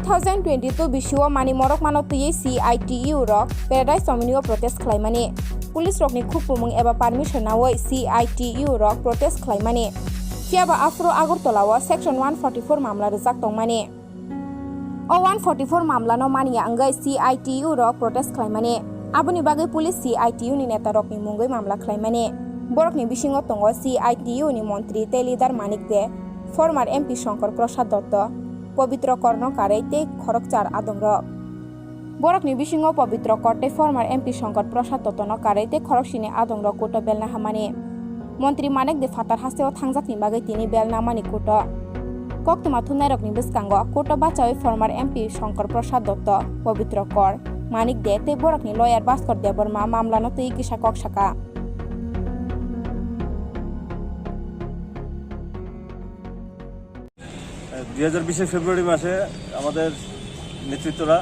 2022 bisio mani morok manotui CITU rok paradise somnio protest khlaimani police rokni khupumung eba permission nawoi CITU rok protest khlaimani kiaba afro agortolawo section 144 mamla rijak tongmani o 144 mamla no mania angai CITU rok protest khlaimani aboni bagai police CITU ni Netarok ni mungoi mamla khlaimani borokni bisingo tongo CITU ni montri te leader manik de former MP Shankar Prasad Dotto পবিত্র কর্ণকারে তে খরকচার আদমর বরকনি বিসিংহ পবিত্র করতে former MP Shankar প্রসাদ দত্তন কারে তে খরকসিনে আদমর coat বেলনা Hamani মন্ত্রী মানেক দে ফাতার হাসেও থাংজাকনি বাগে তিনি বেলনা মানি কোট কক্তমা থুনাইরকনি বিসকাঙ্গ কোট বাঁচাওই ফর্মার এমপি শঙ্কর প্রসাদ দত্ত পবিত্র কর মানিক দে তে বরকনি লয়ার ভাস্কর দেববর্মা মামলানো তৈ কিসা ককসাকা 2020 ফেব্রুয়ারি মাসে আমাদের নেতৃত্বরা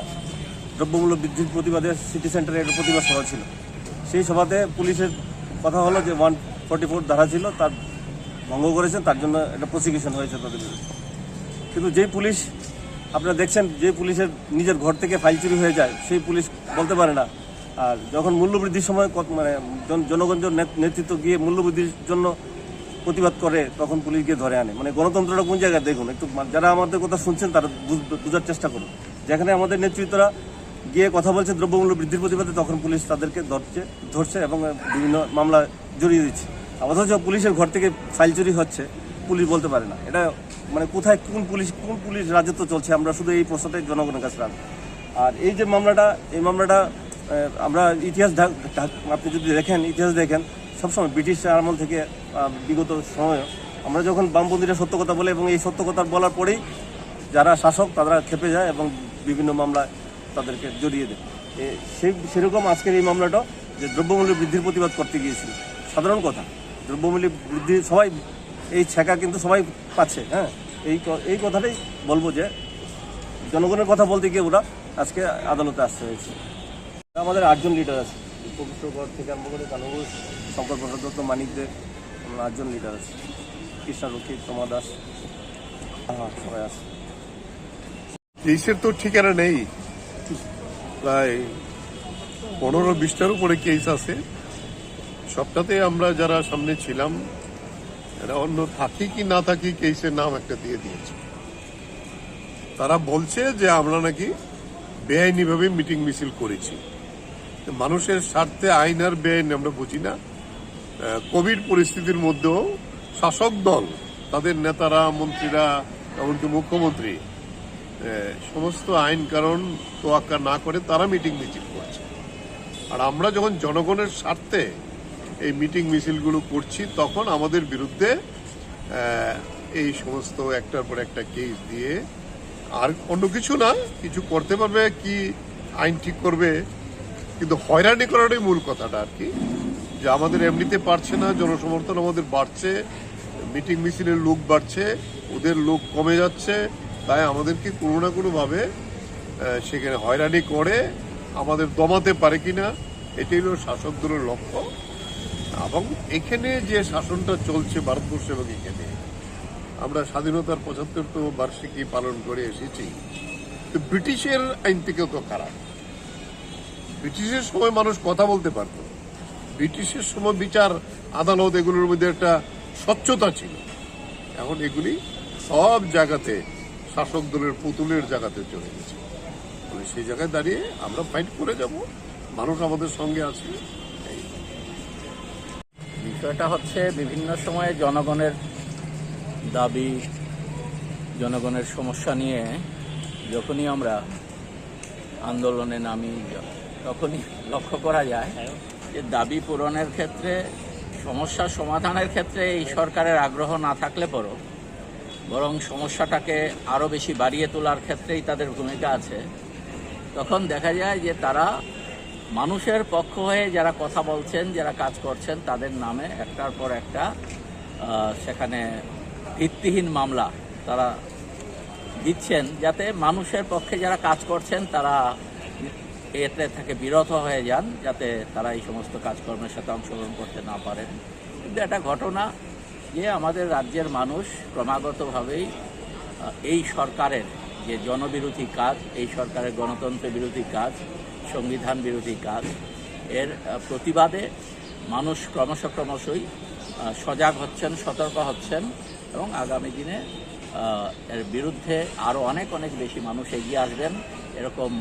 দ্রব্যমূল্য বৃদ্ধির প্রতিবাদে সিটি সেন্টারে একটা প্রতিবাদ সভা ছিল। সেই সভাতে পুলিশের কথা হলো যে 144 ধারা ছিল তার ভঙ্গ করেছেন, তার জন্য একটা প্রসিকিউশন হয়েছে তাদের বিরুদ্ধে। কিন্তু যেই পুলিশ আপনারা দেখছেন, যে পুলিশের নিজের ঘর থেকে ফাইল চুরি হয়ে যায়, সেই পুলিশ বলতে পারে না। আর যখন মূল্যবৃদ্ধির সময় মানে জনগণের নেতৃত্ব গিয়ে মূল্যবৃদ্ধির জন্য প্রতিবাদ করে, তখন পুলিশ গিয়ে ধরে আনে। মানে গণতন্ত্রটা কোন জায়গায় দেখুন, একটু যারা আমাদের কথা শুনছেন তারা বোঝার চেষ্টা করুন। যেখানে আমাদের নেতৃত্বরা গিয়ে কথা বলছে দ্রব্যমূল্য বৃদ্ধির প্রতিবাদে, তখন পুলিশ তাদেরকে ধরছে এবং বিভিন্ন মামলা জড়িয়ে দিচ্ছে। অথচ পুলিশের ঘর থেকে ফাইল চুরি হচ্ছে, পুলিশ বলতে পারে না। এটা মানে কোথায় কোন পুলিশ রাজত্ব চলছে, আমরা শুধু এই প্রশ্নটাই জনগণের কাছে রাখবো। আর এই যে মামলাটা আমরা ইতিহাস আপনি যদি ইতিহাস দেখেন, সবসময় ব্রিটিশ আমল থেকে বিগত সময়ে আমরা যখন বামপন্থীরা সত্য কথা বলে এবং এই সত্য কথা বলার পরেই যারা শাসক তারা খেপে যায় এবং বিভিন্ন মামলায় তাদেরকে জড়িয়ে দেয়। সেরকম আজকের এই মামলাটা যে দ্রব্যমূল্য বৃদ্ধির প্রতিবাদ করতে গিয়েছিল, সাধারণ কথা, দ্রব্যমূল্য বৃদ্ধি সবাই এই ছেঁকা কিন্তু সবাই পাচ্ছে। হ্যাঁ, এই কথাটাই বলবো যে জনগণের কথা বলতে গিয়ে ওরা আজকে আদালতে আসতে হয়েছে। আমাদের 8 জন লিডার আছে, পবিত্রগড় থেকে আরম্ভ করে কানুগুল, শঙ্কর প্রসাদ দত্ত, মানিকদের 8 জন লিডার আছে, কৃষ্ণা রক্ষী, তোমা দাস, সবাই আছে। কেসের তো ঠিকানা নেই, প্রায় 15-20টার উপরে কেস আছে। সবটাতে আমরা যারা সামনে ছিলাম এরা অন্য থাকি কি না থাকি কেসের নাম একটা দিয়ে দিয়েছে। তারা বলছে যে আমরা নাকি বেআইনিভাবে মিটিং মিছিল করেছি। মানুষের স্বার্থে আইন আর বেআইন আমরা বুঝি না। কোভিড পরিস্থিতির মধ্যেও শাসক দল, তাদের নেতারা, মন্ত্রীরা, এমনকি মুখ্যমন্ত্রী সমস্ত আইন কারণ তোয়াক্কা না করে তারা মিটিং মিছিল করছে। আর আমরা যখন জনগণের স্বার্থে এই মিটিং মিছিলগুলো করছি, তখন আমাদের বিরুদ্ধে এই সমস্ত একটার পর একটা কেস দিয়ে, আর অন্য কিছু না, কিছু করতে পারবে কি আইন ঠিক করবে, কিন্তু হয়রানি করাটাই মূল কথাটা আর কি। যে আমাদের এমনিতে পারছে না, জনসমর্থন আমাদের বাড়ছে, মিটিং মিছিলের লোক বাড়ছে, ওদের লোক কমে যাচ্ছে, তাই আমাদেরকে কোনো না কোনোভাবে সেখানে হয়রানি করে আমাদের দমাতে পারে কিনা, এটাই হলো শাসক দলের লক্ষ্য। এবং এখানে যে শাসনটা চলছে ভারতবর্ষে, এবং এখানে আমরা স্বাধীনতার 75তম বার্ষিকী পালন করে এসেছি, তো ব্রিটিশের আইন থেকেও তো খারাপ। ব্রিটিশের সময় মানুষ কথা বলতে পারত, ব্রিটিশের সময় বিচার আদালত এগুলোর মধ্যে একটা স্বচ্ছতা ছিল। এখন এগুলি সব জায়গাতে শাসক দলের পুতুলের জায়গাতে চলে গেছে। সেই জায়গায় দাঁড়িয়ে আমরা ফাইট করে যাব, মানুষ আমাদের সঙ্গে আছে। বিষয়টা হচ্ছে বিভিন্ন সময়ে জনগণের দাবি, জনগণের সমস্যা নিয়ে যখনই আমরা আন্দোলনে নামি, তখনই লক্ষ্য করা যায় যে দাবি পূরণের ক্ষেত্রে, সমস্যা সমাধানের ক্ষেত্রে এই সরকারের আগ্রহ না থাকলে বরং সমস্যাটাকে আরও বেশি বাড়িয়ে তোলার ক্ষেত্রেই তাদের ভূমিকা আছে। তখন দেখা যায় যে তারা মানুষের পক্ষ হয়ে যারা কথা বলছেন, যারা কাজ করছেন, তাদের নামে একটার পর একটা সেখানে ভিত্তিহীন মামলা তারা দিচ্ছেন, যাতে মানুষের পক্ষে যারা কাজ করছেন তারা এতে থেকে বিরত হয়ে যান, যাতে তারা এই সমস্ত কাজকর্মের সাথে অংশগ্রহণ করতে না পারেন। কিন্তু এটা ঘটনা যে আমাদের রাজ্যের মানুষ ক্রমাগতভাবেই এই সরকারের যে জনবিরোধী কাজ, এই সরকারের গণতন্ত্র বিরোধী কাজ, সংবিধান বিরোধী কাজ, এর প্রতিবাদে মানুষ ক্রমশই সজাগ হচ্ছেন, সতর্ক হচ্ছেন এবং আগামী দিনে এর বিরুদ্ধে আরও অনেক বেশি মানুষ এগিয়ে আসবেন। এরকম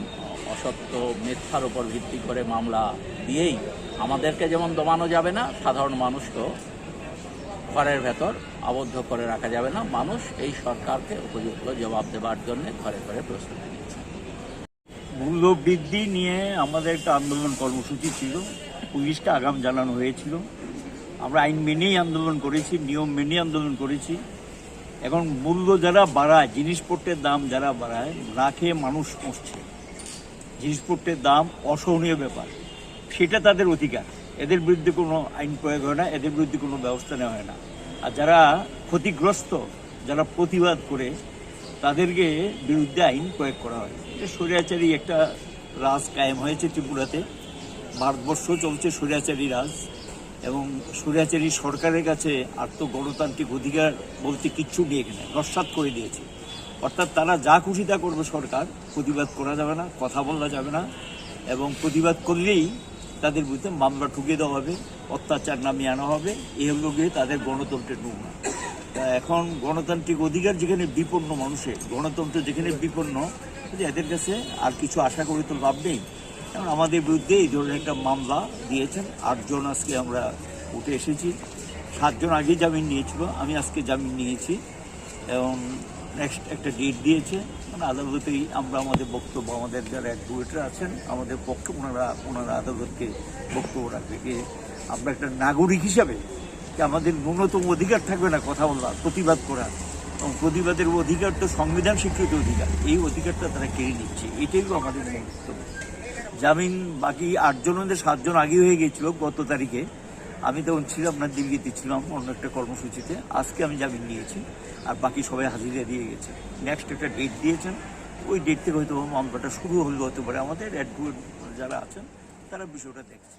অসত্য মিথ্যার উপর ভিত্তি করে মামলা দিয়েই আমাদেরকে যেমন দমানো যাবে না, সাধারণ মানুষকেও ঘরের ভেতর আবদ্ধ করে রাখা যাবে না। মানুষ এই সরকারকে উপযুক্ত জবাব দেওয়ার জন্য ঘরে ঘরে প্রস্তুতি নিচ্ছে। মূল্য বৃদ্ধি নিয়ে আমাদের একটা আন্দোলন কর্মসূচি ছিল, পুলিশকে আগাম জানানো হয়েছিল। আমরা আইন মেনেই আন্দোলন করেছি, নিয়ম মেনে আন্দোলন করেছি। এখন মূল্য যারা বাড়ায়, জিনিসপত্রের দাম যারা বাড়ায়, না খেয়ে মানুষ পৌঁছছে, জিনিসপত্রের দাম অসহনীয় ব্যাপার, সেটা তাদের অধিকার। এদের বিরুদ্ধে কোনো আইন প্রয়োগ হয় না, এদের বিরুদ্ধে কোনো ব্যবস্থা নেওয়া হয় না। আর যারা ক্ষতিগ্রস্ত, যারা প্রতিবাদ করে, তাদেরকে বিরুদ্ধে আইন প্রয়োগ করা হয়। এটা স্বৈরাচারী একটা রাজ কায়েম হয়েছে ত্রিপুরাতে। ভারতবর্ষ চলছে স্বৈরাচারী রাজ, এবং স্বৈরাচারী সরকারের কাছে আর তো গণতান্ত্রিক অধিকার বলতে কিচ্ছু নেই, এখানে নস্যাৎ করে দিয়েছে। অর্থাৎ তারা যা খুশি তা করবে সরকার, প্রতিবাদ করা যাবে না, কথা বলা যাবে না, এবং প্রতিবাদ করলেই তাদের বিরুদ্ধে মামলা ঠুকিয়ে দেওয়া হবে, অত্যাচার নামিয়ে আনা হবে। এই হলো গিয়ে তাদের গণতন্ত্রের নমুনা। তা এখন গণতান্ত্রিক অধিকার যেখানে বিপন্ন, মানুষের গণতন্ত্র যেখানে বিপন্ন, এদের কাছে আর কিছু আশা করে তো লাভ নেই। কারণ আমাদের বিরুদ্ধে এই ধরনের একটা মামলা দিয়েছেন 8 জন, আজকে আমরা উঠে এসেছি। 7 জন আগে জামিন নিয়েছিল, আমি আজকে জামিন নিয়েছি, এবং নেক্সট একটা ডেট দিয়েছে। মানে আদালতেই আমরা আমাদের বক্তব্য, আমাদের যারা অ্যাডভোকেটরা আছেন আমাদের পক্ষে, ওনারা আদালতকে বক্তব্য রাখবে যে আমরা একটা নাগরিক হিসাবে যে আমাদের ন্যূনতম অধিকার থাকবে না কথা বলার, প্রতিবাদ করার, এবং প্রতিবাদের অধিকার তো সংবিধান স্বীকৃত অধিকার, এই অধিকারটা তারা কেড়ে নিচ্ছে। এটাই আমাদের বক্তব্য। জামিন বাকি 8 জন মধ্যে 7 জন আগে হয়ে গিয়েছিল গত তারিখে। আমি তখন ছিলাম না, দিল্লিতে ছিলাম অন্য একটা কর্মসূচিতে। আজকে আমি জামিন নিয়েছি, আর বাকি সবাই হাজিরা দিয়ে গেছে। নেক্সট একটা ডেট দিয়েছেন, ওই ডেট থেকে হয়তো মামলাটা শুরু হতে পারে। আমাদের অ্যাডভোকেট যারা আছেন তারা বিষয়টা দেখছে।